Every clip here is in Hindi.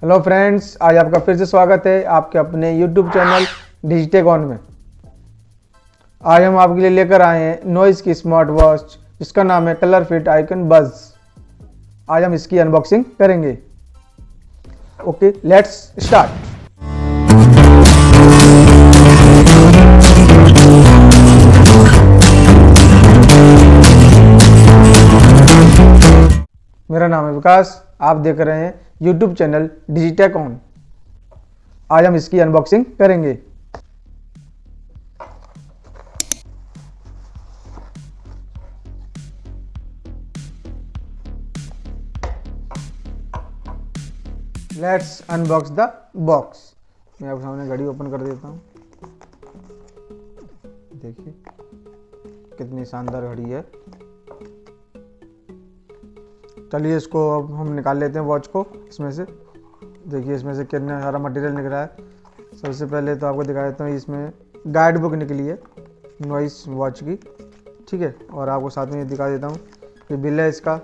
हेलो फ्रेंड्स, आज आपका फिर से स्वागत है आपके अपने यूट्यूब चैनल डिजिटेकॉन में। आज हम आपके लिए लेकर आए हैं नॉइज़ की स्मार्ट वॉच जिसका नाम है कलर फिट आइकन बज़। आज हम इसकी अनबॉक्सिंग करेंगे। Okay, let's start. मेरा नाम है विकास, आप देख रहे हैं यूट्यूब चैनल डिजिटेकॉन। आज हम इसकी अनबॉक्सिंग करेंगे। Let's unbox the box. मैं आपके सामने घड़ी ओपन कर देता हूँ। देखिए कितनी शानदार घड़ी है। चलिए इसको अब हम निकाल लेते हैं वॉच को इसमें से। देखिए इसमें से कितना सारा मटेरियल निकला है। सबसे पहले तो आपको दिखा देता हूँ, इसमें गाइड बुक निकली है नॉइज़ वॉच की, ठीक है। और आपको साथ में ये दिखा देता हूँ, ये बिल है इसका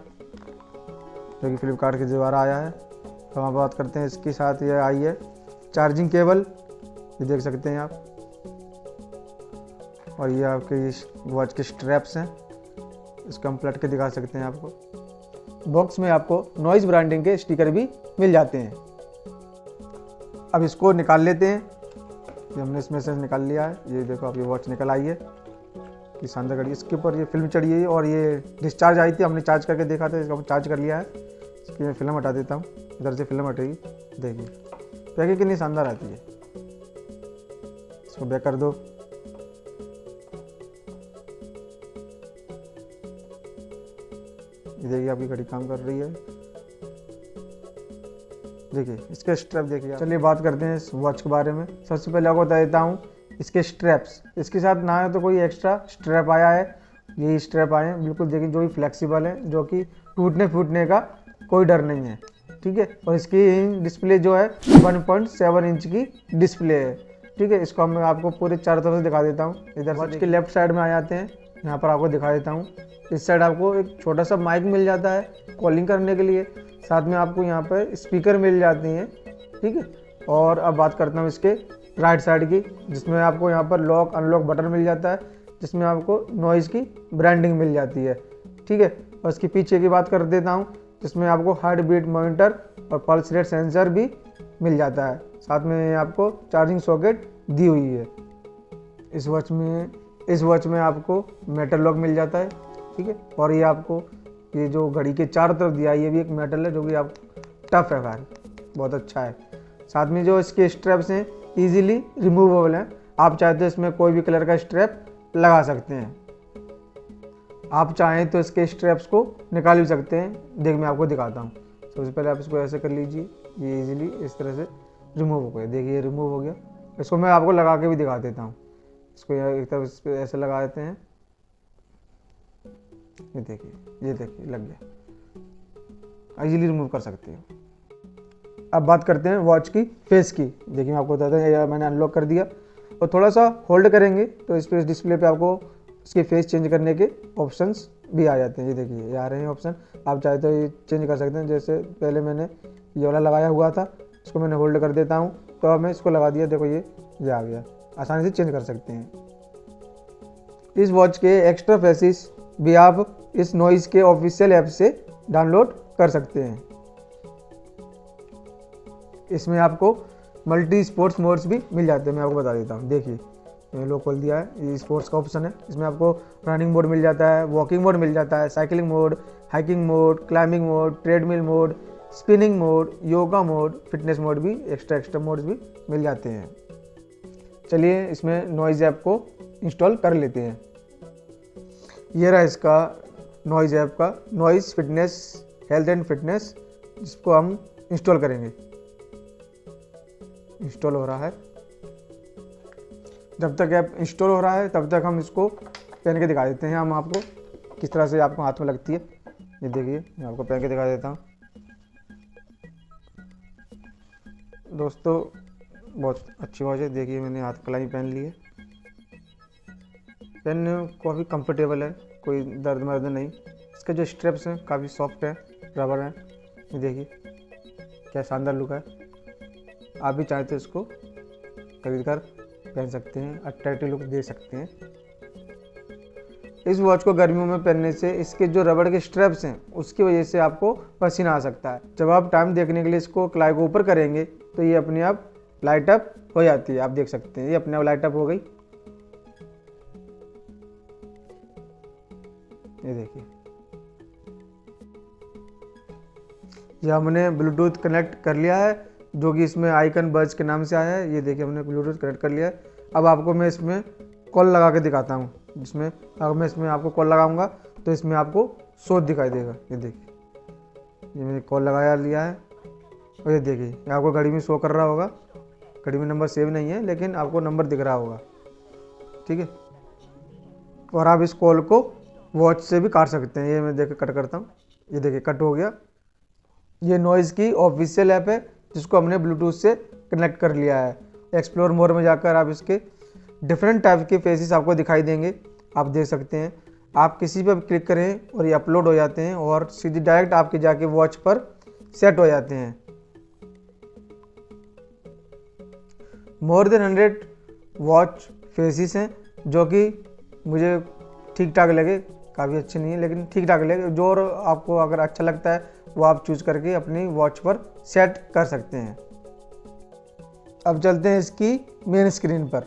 जो कि फ्लिपकार्ट के द्वारा आया है। तो हम बात करते हैं इसके साथ ये आई है चार्जिंग केबल, ये देख सकते हैं आप। और ये आपके वॉच के स्ट्रैप्स हैं, इसको हम पलट के दिखा सकते हैं आपको। बॉक्स में आपको नॉइज़ ब्रांडिंग के स्टिकर भी मिल जाते हैं। अब इसको निकाल लेते हैं। ये हमने इसमें से निकाल लिया है। ये देखो आपकी वॉच निकल आई है, ये शानदार घड़ी। इसके ऊपर ये फिल्म चढ़ी है और ये डिस्चार्ज आई थी, हमने चार्ज करके देखा था, इसको हम चार्ज कर लिया है। इसकी मैं फिल्म हटा देता हूँ, इधर से फिल्म हटेगी। देखिए पैकिंग कितनी शानदार आती है। इसको बैक कर दो। ये देखिए आपकी घड़ी काम कर रही है। देखिए इसके स्ट्रैप देखिए। चलिए बात करते हैं इस वॉच के बारे में। सबसे पहले आपको बता देता हूँ इसके स्ट्रैप्स। इसके साथ ना है तो कोई एक्स्ट्रा स्ट्रैप आया है, यही स्ट्रैप आए हैं बिल्कुल। देखिए जो भी फ्लेक्सिबल है, जो कि टूटने फूटने का कोई डर नहीं है, ठीक है। और इसकी डिस्प्ले जो है 1.7 इंच की डिस्प्ले है, ठीक है। इसको मैं आपको पूरे चारों तरफ से दिखा देता हूँ। इधर वॉच के लेफ्ट साइड में आ जाते हैं, यहाँ पर आपको दिखा देता हूँ। इस साइड आपको एक छोटा सा माइक मिल जाता है कॉलिंग करने के लिए, साथ में आपको यहाँ पर स्पीकर मिल जाती हैं, ठीक है। और अब बात करता हूँ इसके राइट साइड की, जिसमें आपको यहाँ पर लॉक अनलॉक बटन मिल जाता है, जिसमें आपको नॉइज़ की ब्रांडिंग मिल जाती है, ठीक है। और इसके पीछे की बात कर देता हूँ, जिसमें आपको हार्ट बीट मॉनिटर और पल्स रेट सेंसर भी मिल जाता है। साथ में आपको चार्जिंग सॉकेट दी हुई है। इस वॉच में आपको मेटल लॉक मिल जाता है, ठीक है। और ये आपको ये जो घड़ी के चारों तरफ दिया है, ये भी एक मेटल है जो कि आप टफ है भाई, बहुत अच्छा है। साथ में जो इसके स्ट्रैप्स हैं इजीली रिमूवेबल हैं। आप चाहे तो इसमें कोई भी कलर का स्ट्रैप लगा सकते हैं। आप चाहें तो इसके स्ट्रैप्स को निकाल भी सकते हैं। देख मैं आपको दिखाता हूँ। सबसे पहले आप इसको ऐसे कर लीजिए, ये इजीली इस तरह से रिमूव हो गया। देखिए ये रिमूव हो गया। इसको मैं आपको लगा के भी दिखा देता हूँ। इसको एक तरफ इस पर ऐसे लगा देते हैं, ये देखिए लग गया। इजीली रिमूव कर सकते हो। अब बात करते हैं वॉच की फेस की। देखिए मैं आपको बताता हूँ, मैंने अनलॉक कर दिया और थोड़ा सा होल्ड करेंगे तो इस पर डिस्प्ले पे आपको इसके फेस चेंज करने के ऑप्शंस भी आ जाते हैं। ये देखिए ये आ रहे हैं ऑप्शन। आप चाहे तो ये चेंज कर सकते हैं। जैसे पहले मैंने ये वाला लगाया हुआ था, इसको मैंने होल्ड कर देता हूँ, तो अब मैं इसको लगा दिया। देखो ये आ गया। आसानी से चेंज कर सकते हैं। इस वॉच के एक्स्ट्रा फेसिस भी आप इस नॉइज़ के ऑफिशियल ऐप से डाउनलोड कर सकते हैं। इसमें आपको मल्टी स्पोर्ट्स मोड्स भी मिल जाते हैं, मैं आपको बता देता हूँ। देखिए मैंने लोग खोल दिया है, ये स्पोर्ट्स का ऑप्शन है। इसमें आपको रनिंग मोड मिल जाता है, वॉकिंग मोड मिल जाता है, cycling mode, hiking mode, climbing mode, treadmill mode, spinning mode, yoga mode, fitness mode भी, एक्स्ट्रा मोड्स भी मिल जाते हैं। चलिए इसमें नॉइज़ ऐप को इंस्टॉल कर लेते हैं। ये रहा इसका नॉइज़ ऐप का noise fitness health and fitness, जिसको हम इंस्टॉल करेंगे। इंस्टॉल हो रहा है। जब तक ऐप इंस्टॉल हो रहा है तब तक हम इसको पहन के दिखा देते हैं हम आपको किस तरह से आपको हाथ में लगती है। ये देखिए मैं आपको पहन के दिखा देता हूँ। दोस्तों बहुत अच्छी वॉच है। देखिए मैंने हाथ कलाई पहन ली है। पहनने में काफ़ी कंफर्टेबल है, कोई दर्द मर्द नहीं। इसके जो स्ट्रैप्स हैं काफ़ी सॉफ्ट है, रबर है। ये देखिए क्या शानदार लुक है। आप भी चाहें तो इसको खरीद कर पहन सकते हैं, अट्रैक्टिव लुक दे सकते हैं। इस वॉच को गर्मियों में पहनने से इसके जो रबड़ के स्ट्रैप्स हैं उसकी वजह से आपको पसीना आ सकता है। जब आप टाइम देखने के लिए इसको कलाई को ऊपर करेंगे तो ये अपने आप लाइट अप हो जाती है। आप देख सकते हैं ये अपने आप लाइट अप हो गई। ये देखिए, ये हमने ब्लूटूथ कनेक्ट कर लिया है, जो कि इसमें आइकन बज के नाम से आया है। ये देखिए हमने ब्लूटूथ कनेक्ट कर लिया है। अब आपको मैं इसमें कॉल लगा के दिखाता हूँ, जिसमें अगर मैं इसमें आपको कॉल लगाऊंगा तो इसमें आपको शो दिखाई देगा। ये देखिए, ये मैंने कॉल लगाया लिया है और ये देखिए ये आपको घड़ी में शो कर रहा होगा। घड़ी में नंबर सेव नहीं है लेकिन आपको नंबर दिख रहा होगा, ठीक है। और आप इस कॉल को वॉच से भी काट सकते हैं। ये मैं देखिए कट करता हूँ, ये देखिए कट हो गया। ये नॉइज़ की ऑफिशियल ऐप है जिसको हमने ब्लूटूथ से कनेक्ट कर लिया है। एक्सप्लोर मोर में जाकर आप इसके डिफरेंट टाइप के फेसेस आपको दिखाई देंगे, आप देख सकते हैं। आप किसी पर क्लिक करें और ये अपलोड हो जाते हैं और सीधी डायरेक्ट आपके जाके वॉच पर सेट हो जाते हैं। मोर देन 100 वॉच फेसेस हैं जो कि मुझे ठीक ठाक लगे, काफ़ी अच्छे नहीं है लेकिन ठीक ठाक लगे। जो और आपको अगर अच्छा लगता है वो आप चूज़ करके अपनी वॉच पर सेट कर सकते हैं। अब चलते हैं इसकी मेन स्क्रीन पर।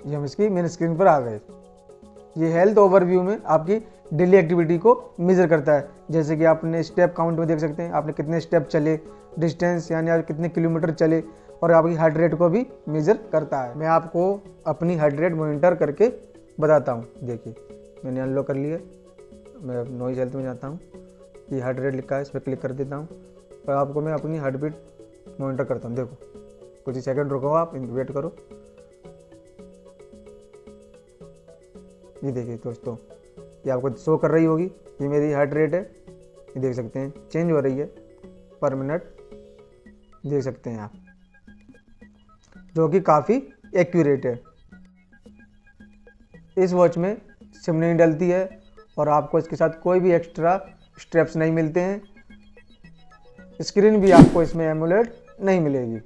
ये हम इसकी मेन स्क्रीन पर आ गए। ये हेल्थ ओवरव्यू में आपकी डेली एक्टिविटी को मेजर करता है, जैसे कि आपने स्टेप काउंट में देख सकते हैं आपने कितने स्टेप चले, डिस्टेंस यानी आप कितने किलोमीटर चले, और आपकी हार्ट रेट को भी मेजर करता है। मैं आपको अपनी हार्ट रेट मॉनिटर करके बताता हूँ। देखिए मैंने अनलॉक कर लिया, मैं नॉइज़ हेल्थ में जाता हूँ, ये हार्ट रेट लिखा है, इस पर क्लिक कर देता हूँ और आपको मैं अपनी हार्ट बीट मॉनिटर करता हूँ। देखो कुछ ही सेकंड रुको, आप वेट करो। ये देखिए दोस्तों, ये आपको शो कर रही होगी, ये मेरी हार्ट रेट है। ये देख सकते हैं चेंज हो रही है पर मिनट, देख सकते हैं आप, जो कि काफ़ी एक्यूरेट है। इस वॉच में सिम नहीं डलती है और आपको इसके साथ कोई भी एक्स्ट्रा स्ट्रैप्स नहीं मिलते हैं। स्क्रीन भी आपको इसमें एमोलेड नहीं मिलेगी।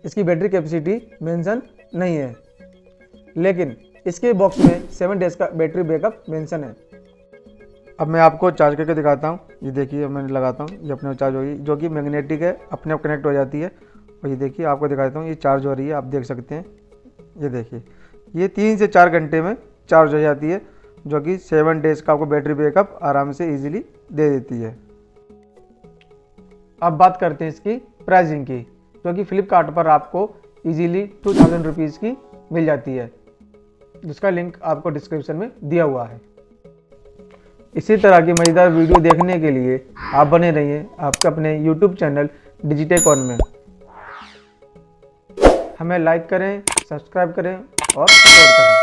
इसकी बैटरी कैपेसिटी मेंशन नहीं है, लेकिन इसके बॉक्स में 7 डेज का बैटरी बैकअप मेंशन है। अब मैं आपको चार्ज करके दिखाता हूँ। ये देखिए मैंने लगाता हूँ, ये अपने आप चार्ज होगी, जो कि मैग्नेटिक है, अपने आप कनेक्ट हो जाती है। और ये देखिए आपको दिखाता हूँ, ये चार्ज हो रही है, आप देख सकते हैं। ये देखिए ये 3 से 4 घंटे में चार्ज हो जाती है, जो कि 7 डेज का आपको बैटरी बैकअप आराम से ईजिली दे देती है। अब बात करते हैं इसकी प्राइसिंग की, जो कि फ्लिपकार्ट पर आपको ईजिली 2000 रुपीज़ की मिल जाती है, जिसका लिंक आपको डिस्क्रिप्शन में दिया हुआ है। इसी तरह की मज़ेदार वीडियो देखने के लिए आप बने रहिए आपके अपने YouTube चैनल डिजिटेकॉन में। हमें लाइक करें, सब्सक्राइब करें और सपोर्ट करें।